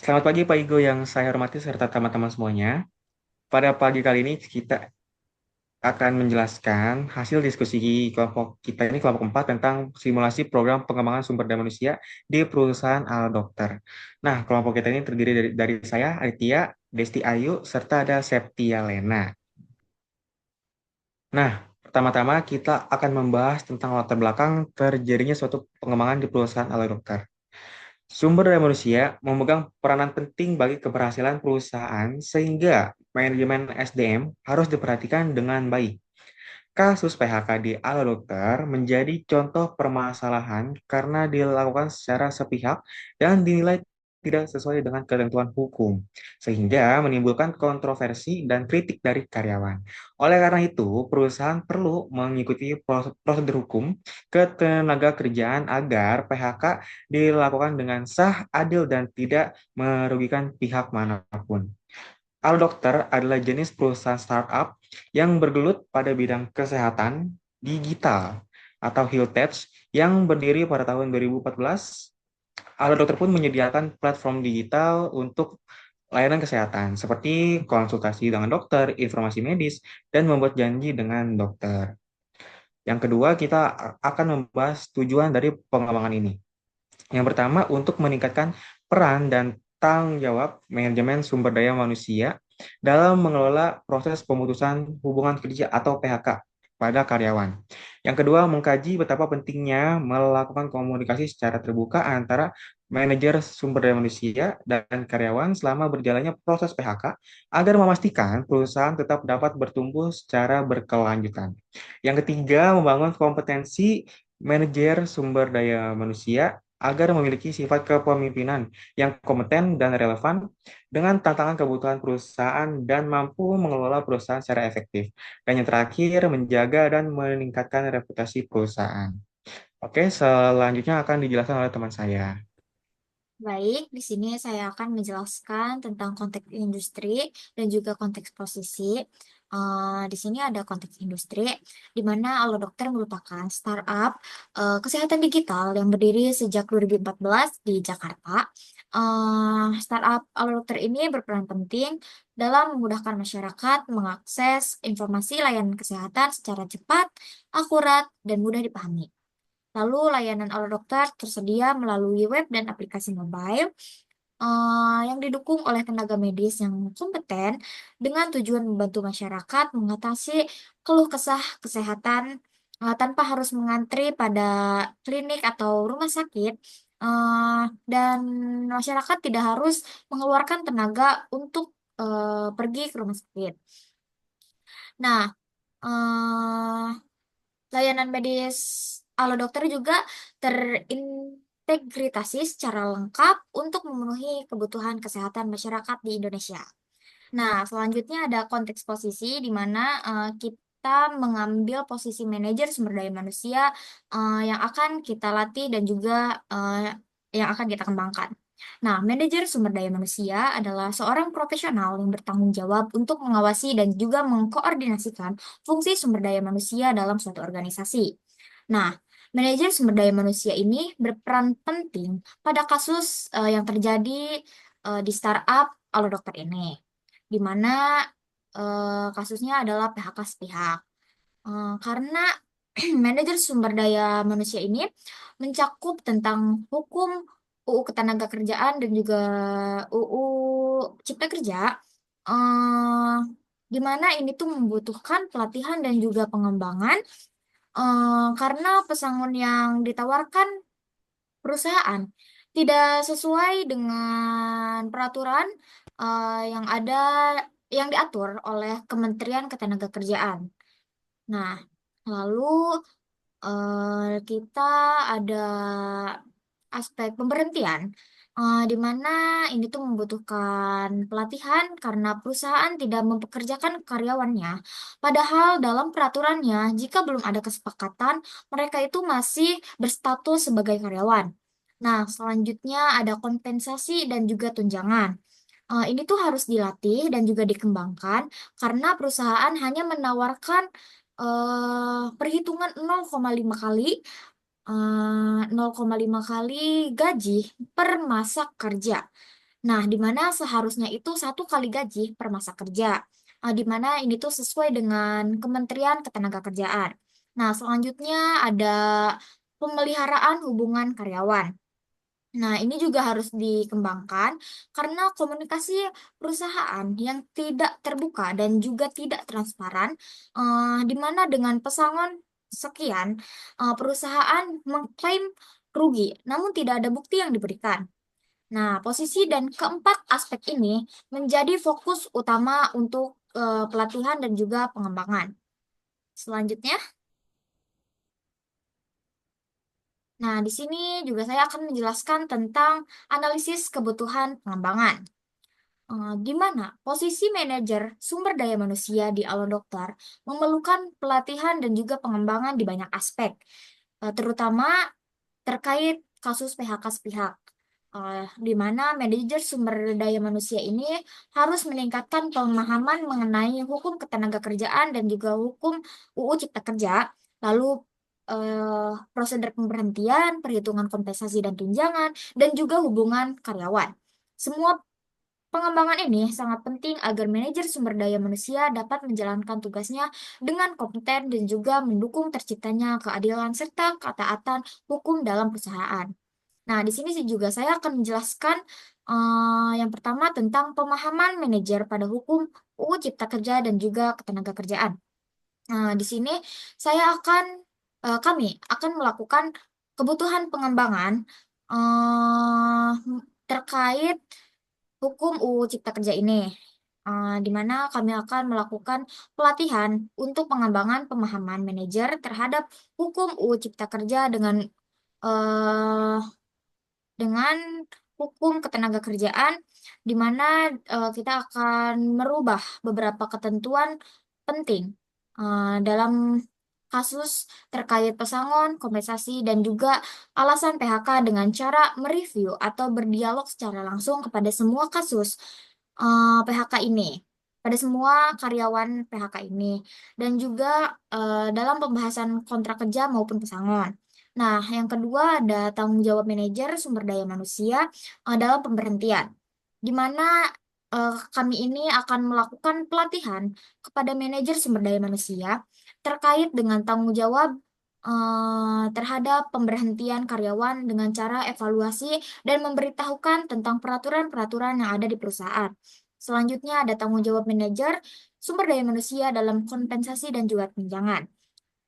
Selamat pagi Pak Igo yang saya hormati serta teman-teman semuanya. Pada pagi kali ini kita akan menjelaskan hasil diskusi kelompok kita ini kelompok 4 tentang simulasi program pengembangan sumber daya manusia di perusahaan Al Dokter. Nah, kelompok kita ini terdiri dari saya, Aditya, Desti Ayu, serta ada Septia Lena. Nah, pertama-tama kita akan membahas tentang latar belakang terjadinya suatu pengembangan di perusahaan Al Dokter. Sumber daya manusia memegang peranan penting bagi keberhasilan perusahaan sehingga manajemen SDM harus diperhatikan dengan baik. Kasus PHK di Ala Dokter menjadi contoh permasalahan karena dilakukan secara sepihak dan dinilai tidak sesuai dengan ketentuan hukum, sehingga menimbulkan kontroversi dan kritik dari karyawan. Oleh karena itu, perusahaan perlu mengikuti prosedur hukum ketenaga kerjaan agar PHK dilakukan dengan sah, adil, dan tidak merugikan pihak manapun. Al Dokter adalah jenis perusahaan startup yang bergelut pada bidang kesehatan digital atau health tech yang berdiri pada tahun 2014. Al Dokter pun menyediakan platform digital untuk layanan kesehatan seperti konsultasi dengan dokter, informasi medis, dan membuat janji dengan dokter. Yang kedua, kita akan membahas tujuan dari pengembangan ini. Yang pertama, untuk meningkatkan peran dan tanggung jawab manajemen sumber daya manusia dalam mengelola proses pemutusan hubungan kerja atau PHK pada karyawan. Yang kedua, mengkaji betapa pentingnya melakukan komunikasi secara terbuka antara manajer sumber daya manusia dan karyawan selama berjalannya proses PHK agar memastikan perusahaan tetap dapat bertumbuh secara berkelanjutan. Yang ketiga, membangun kompetensi manajer sumber daya manusia agar memiliki sifat kepemimpinan yang kompeten dan relevan dengan tantangan kebutuhan perusahaan dan mampu mengelola perusahaan secara efektif. Dan yang terakhir, menjaga dan meningkatkan reputasi perusahaan. Oke, selanjutnya akan dijelaskan oleh teman saya. Baik, di sini saya akan menjelaskan tentang konteks industri dan juga konteks posisi. Di sini ada konteks industri, di mana Allo Dokter merupakan startup kesehatan digital yang berdiri sejak 2014 di Jakarta. Startup Allo Dokter ini berperan penting dalam memudahkan masyarakat mengakses informasi layanan kesehatan secara cepat, akurat, dan mudah dipahami. Lalu layanan Allo Dokter tersedia melalui web dan aplikasi mobile yang didukung oleh tenaga medis yang kompeten dengan tujuan membantu masyarakat mengatasi keluh kesah kesehatan tanpa harus mengantri pada klinik atau rumah sakit. Dan masyarakat tidak harus mengeluarkan tenaga untuk pergi ke rumah sakit. Nah, eh, layanan medis Halo Dokter juga terintegrasi secara lengkap untuk memenuhi kebutuhan kesehatan masyarakat di Indonesia. Nah, selanjutnya ada konteks posisi di mana kita mengambil posisi manajer sumber daya manusia yang akan kita latih dan juga yang akan kita kembangkan. Nah, manajer sumber daya manusia adalah seorang profesional yang bertanggung jawab untuk mengawasi dan juga mengkoordinasikan fungsi sumber daya manusia dalam suatu organisasi. Nah, manajer sumber daya manusia ini berperan penting pada kasus yang terjadi di startup Allo Dokter ini, di mana kasusnya adalah PHK sepihak. Karena manajer sumber daya manusia ini mencakup tentang hukum UU Ketenagakerjaan dan juga UU Cipta Kerja, eh, di mana ini tuh membutuhkan pelatihan dan juga pengembangan karena pesangon yang ditawarkan perusahaan tidak sesuai dengan peraturan yang ada yang diatur oleh Kementerian Ketenagakerjaan. Nah, lalu kita ada aspek pemberhentian, di mana ini tuh membutuhkan pelatihan karena perusahaan tidak mempekerjakan karyawannya. Padahal dalam peraturannya, jika belum ada kesepakatan, mereka itu masih berstatus sebagai karyawan. Nah, selanjutnya ada kompensasi dan juga tunjangan. Ini tuh harus dilatih dan juga dikembangkan karena perusahaan hanya menawarkan perhitungan 0,5 kali 0,5 kali gaji per masa kerja. Nah, di mana seharusnya itu 1 kali gaji per masa kerja. Di mana ini tuh sesuai dengan Kementerian Ketenagakerjaan. Nah, selanjutnya ada pemeliharaan hubungan karyawan. Nah, ini juga harus dikembangkan karena komunikasi perusahaan yang tidak terbuka dan juga tidak transparan, di mana dengan pesangon sekian, perusahaan mengklaim rugi, namun tidak ada bukti yang diberikan. Nah, posisi dan keempat aspek ini menjadi fokus utama untuk pelatihan dan juga pengembangan. Selanjutnya, nah di sini juga saya akan menjelaskan tentang analisis kebutuhan pengembangan. Di mana posisi manajer sumber daya manusia di Alun Dokter memerlukan pelatihan dan juga pengembangan di banyak aspek, terutama terkait kasus PHK sepihak, di mana manajer sumber daya manusia ini harus meningkatkan pemahaman mengenai hukum ketenagakerjaan dan juga hukum UU Cipta Kerja, lalu prosedur pemberhentian, perhitungan kompensasi dan tunjangan, dan juga hubungan karyawan. Semua pengembangan ini sangat penting agar manajer sumber daya manusia dapat menjalankan tugasnya dengan kompeten dan juga mendukung terciptanya keadilan serta ketaatan hukum dalam perusahaan. Nah, di sini sih juga saya akan menjelaskan yang pertama tentang pemahaman manajer pada hukum UU Cipta Kerja dan juga Ketenagakerjaan. Nah, di sini kami akan melakukan kebutuhan pengembangan eh, terkait hukum UU Cipta Kerja ini, di mana kami akan melakukan pelatihan untuk pengembangan pemahaman manajer terhadap hukum UU Cipta Kerja eh, dengan hukum ketenagakerjaan, di mana kita akan merubah beberapa ketentuan penting dalam kasus terkait pesangon, kompensasi, dan juga alasan PHK dengan cara mereview atau berdialog secara langsung kepada semua kasus PHK ini, pada semua karyawan PHK ini, dan juga dalam pembahasan kontrak kerja maupun pesangon. Nah, yang kedua ada tanggung jawab manajer sumber daya manusia dalam pemberhentian, di mana kami ini akan melakukan pelatihan kepada manajer sumber daya manusia terkait dengan tanggung jawab terhadap pemberhentian karyawan dengan cara evaluasi dan memberitahukan tentang peraturan-peraturan yang ada di perusahaan. Selanjutnya ada tanggung jawab manajer sumber daya manusia dalam kompensasi dan juga tunjangan.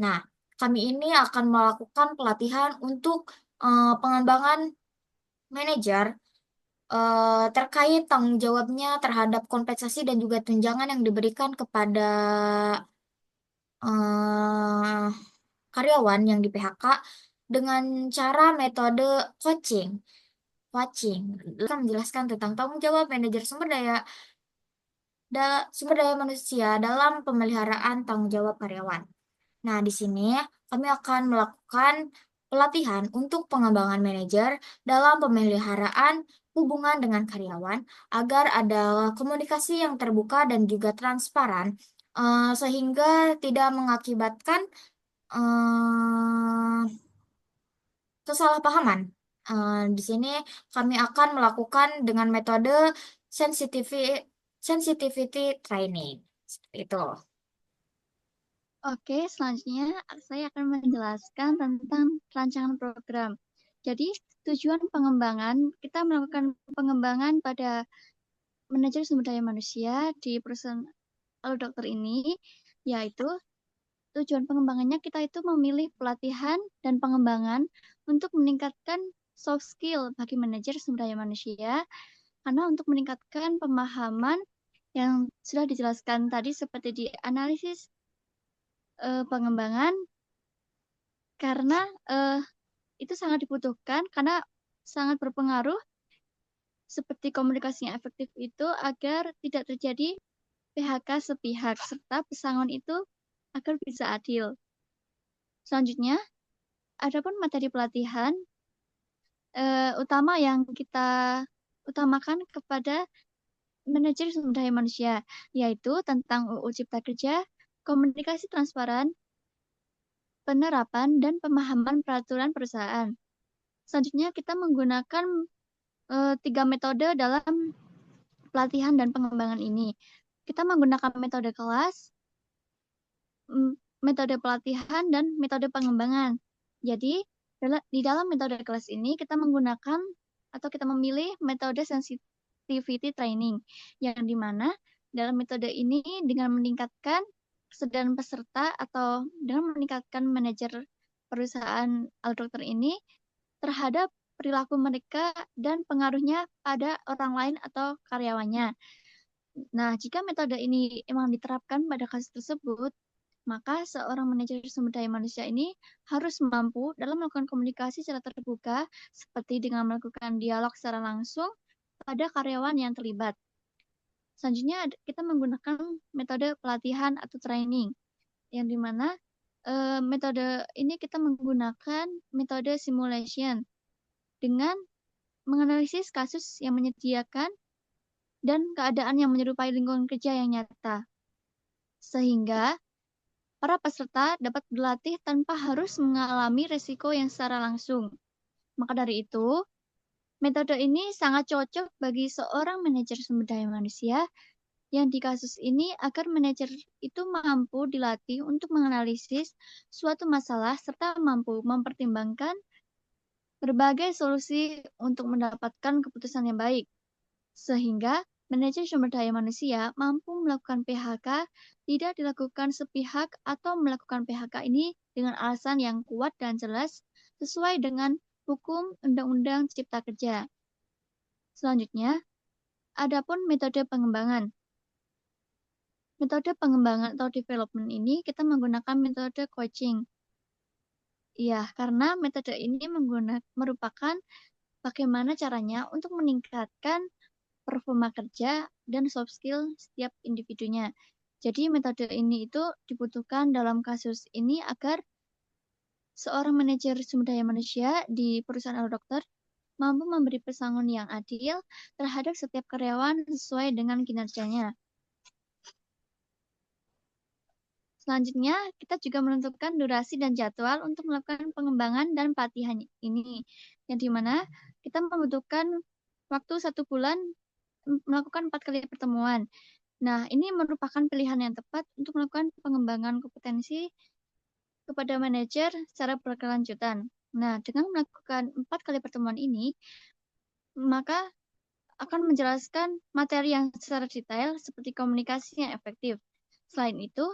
Nah, kami ini akan melakukan pelatihan untuk pengembangan manajer terkait tanggung jawabnya terhadap kompensasi dan juga tunjangan yang diberikan kepada eh, karyawan yang di PHK dengan cara metode coaching. Coaching akan menjelaskan tentang tanggung jawab manajer sumber daya manusia dalam pemeliharaan tanggung jawab karyawan. Nah, di sini kami akan melakukan pelatihan untuk pengembangan manajer dalam pemeliharaan hubungan dengan karyawan agar ada komunikasi yang terbuka dan juga transparan, sehingga tidak mengakibatkan eh, kesalahpahaman. Di sini kami akan melakukan dengan metode sensitivity, sensitivity training. Seperti itu. Oke, selanjutnya saya akan menjelaskan tentang rancangan program. Jadi, tujuan pengembangan, kita melakukan pengembangan pada manajer sumber daya manusia di perusahaan Alun Dokter ini, yaitu tujuan pengembangannya kita itu memilih pelatihan dan pengembangan untuk meningkatkan soft skill bagi manajer sumber daya manusia, karena untuk meningkatkan pemahaman yang sudah dijelaskan tadi seperti di analisis pengembangan, karena itu sangat dibutuhkan karena sangat berpengaruh seperti komunikasi yang efektif itu agar tidak terjadi PHK sepihak serta pesangon itu agar bisa adil. Selanjutnya, adapun materi pelatihan utama yang kita utamakan kepada manajer sumber daya manusia, yaitu tentang UU Cipta Kerja, komunikasi transparan, penerapan, dan pemahaman peraturan perusahaan. Selanjutnya, kita menggunakan 3 metode dalam pelatihan dan pengembangan ini. Kita menggunakan metode kelas, metode pelatihan, dan metode pengembangan. Jadi, di dalam metode kelas ini kita menggunakan atau kita memilih metode sensitivity training, yang dimana dalam metode ini dengan meningkatkan kesadaran peserta atau dengan meningkatkan manajer perusahaan dokter ini terhadap perilaku mereka dan pengaruhnya pada orang lain atau karyawannya. Nah, jika metode ini memang diterapkan pada kasus tersebut, maka seorang manajer sumber daya manusia ini harus mampu dalam melakukan komunikasi secara terbuka, seperti dengan melakukan dialog secara langsung pada karyawan yang terlibat. Selanjutnya, kita menggunakan metode pelatihan atau training, yang dimana metode ini kita menggunakan metode simulation dengan menganalisis kasus yang menyediakan dan keadaan yang menyerupai lingkungan kerja yang nyata. Sehingga para peserta dapat berlatih tanpa harus mengalami resiko yang secara langsung. Maka dari itu, metode ini sangat cocok bagi seorang manajer sumber daya manusia yang di kasus ini agar manajer itu mampu dilatih untuk menganalisis suatu masalah serta mampu mempertimbangkan berbagai solusi untuk mendapatkan keputusan yang baik. Sehingga manajer sumber daya manusia mampu melakukan PHK tidak dilakukan sepihak atau melakukan PHK ini dengan alasan yang kuat dan jelas sesuai dengan hukum Undang-Undang Cipta Kerja. Selanjutnya, adapun metode pengembangan. Metode pengembangan atau development ini kita menggunakan metode coaching. Ya, karena metode ini merupakan bagaimana caranya untuk meningkatkan performa kerja dan soft skill setiap individunya. Jadi metode ini itu dibutuhkan dalam kasus ini agar seorang manajer sumber daya manusia di perusahaan dokter mampu memberi pesangon yang adil terhadap setiap karyawan sesuai dengan kinerjanya. Selanjutnya, kita juga menentukan durasi dan jadwal untuk melakukan pengembangan dan pelatihan ini, yang dimana kita membutuhkan waktu 1 bulan melakukan 4 kali pertemuan. Nah, ini merupakan pilihan yang tepat untuk melakukan pengembangan kompetensi kepada manajer secara berkelanjutan. Nah, dengan melakukan 4 kali pertemuan ini, maka akan menjelaskan materi yang secara detail seperti komunikasi yang efektif. Selain itu,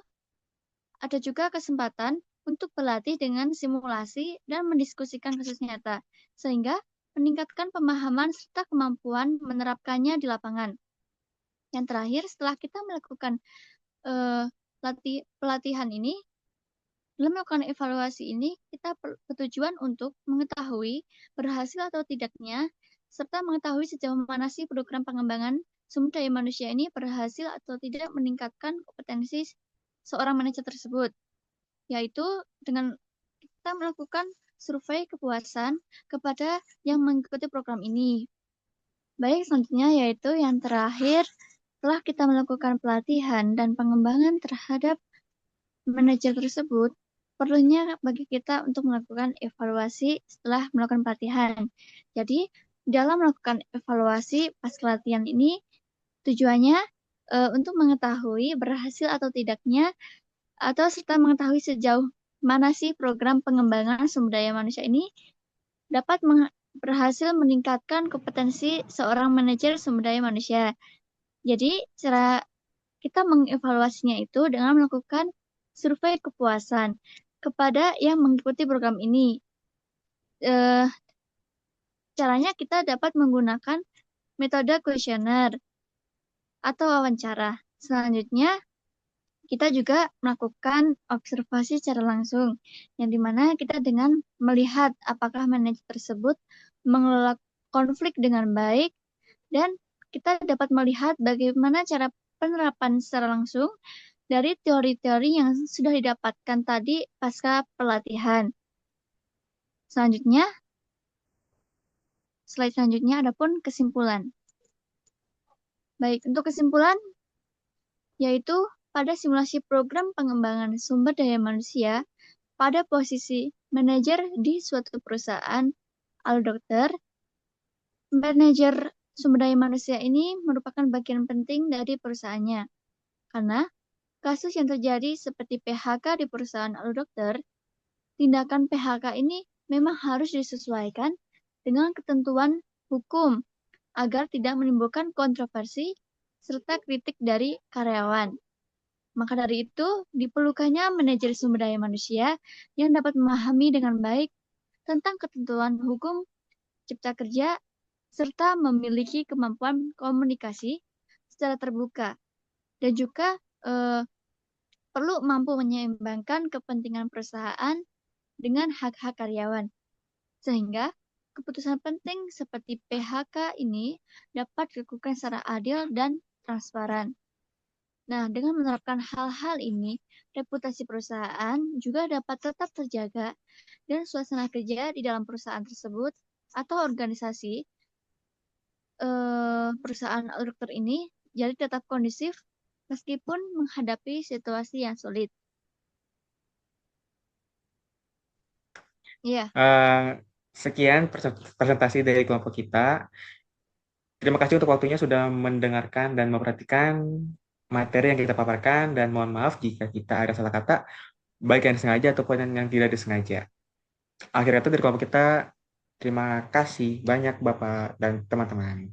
ada juga kesempatan untuk berlatih dengan simulasi dan mendiskusikan kasus nyata, sehingga meningkatkan pemahaman serta kemampuan menerapkannya di lapangan. Yang terakhir, setelah kita melakukan pelatihan ini, dalam melakukan evaluasi ini, kita bertujuan untuk mengetahui berhasil atau tidaknya, serta mengetahui sejauh mana sih program pengembangan sumber daya manusia ini berhasil atau tidak meningkatkan kompetensi seorang manajer tersebut, yaitu dengan kita melakukan survei kepuasan kepada yang mengikuti program ini. Baik, selanjutnya yaitu yang terakhir, setelah kita melakukan pelatihan dan pengembangan terhadap manajer tersebut, perlunya bagi kita untuk melakukan evaluasi setelah melakukan pelatihan. Jadi, dalam melakukan evaluasi pas pelatihan ini, tujuannya untuk mengetahui berhasil atau tidaknya, atau serta mengetahui sejauh mana sih program pengembangan sumber daya manusia ini dapat berhasil meningkatkan kompetensi seorang manajer sumber daya manusia. Jadi, cara kita mengevaluasinya itu dengan melakukan survei kepuasan kepada yang mengikuti program ini. Caranya kita dapat menggunakan metode kuesioner atau wawancara. Selanjutnya, kita juga melakukan observasi secara langsung, yang dimana kita dengan melihat apakah manajer tersebut mengelola konflik dengan baik, dan kita dapat melihat bagaimana cara penerapan secara langsung dari teori-teori yang sudah didapatkan tadi pasca pelatihan. Selanjutnya, slide selanjutnya adapun kesimpulan. Baik, untuk kesimpulan, yaitu pada simulasi program pengembangan sumber daya manusia pada posisi manajer di suatu perusahaan dokter, Manajer sumber daya manusia ini merupakan bagian penting dari perusahaannya. Karena kasus yang terjadi seperti PHK di perusahaan Alur Dokter, tindakan PHK ini memang harus disesuaikan dengan ketentuan hukum agar tidak menimbulkan kontroversi serta kritik dari karyawan. Maka dari itu, diperlukannya manajer sumber daya manusia yang dapat memahami dengan baik tentang ketentuan hukum cipta kerja serta memiliki kemampuan komunikasi secara terbuka dan juga perlu mampu menyeimbangkan kepentingan perusahaan dengan hak-hak karyawan sehingga keputusan penting seperti PHK ini dapat dilakukan secara adil dan transparan. Nah, dengan menerapkan hal-hal ini, reputasi perusahaan juga dapat tetap terjaga dan suasana kerja di dalam perusahaan tersebut atau organisasi perusahaan dokter ini jadi tetap kondusif meskipun menghadapi situasi yang sulit. Iya, Sekian presentasi dari kelompok kita. Terima kasih untuk waktunya sudah mendengarkan dan memperhatikan materi yang kita paparkan, dan mohon maaf jika kita ada salah kata, baik yang disengaja ataupun yang tidak disengaja. Akhir kata dari kelompok kita, terima kasih banyak Bapak dan teman-teman.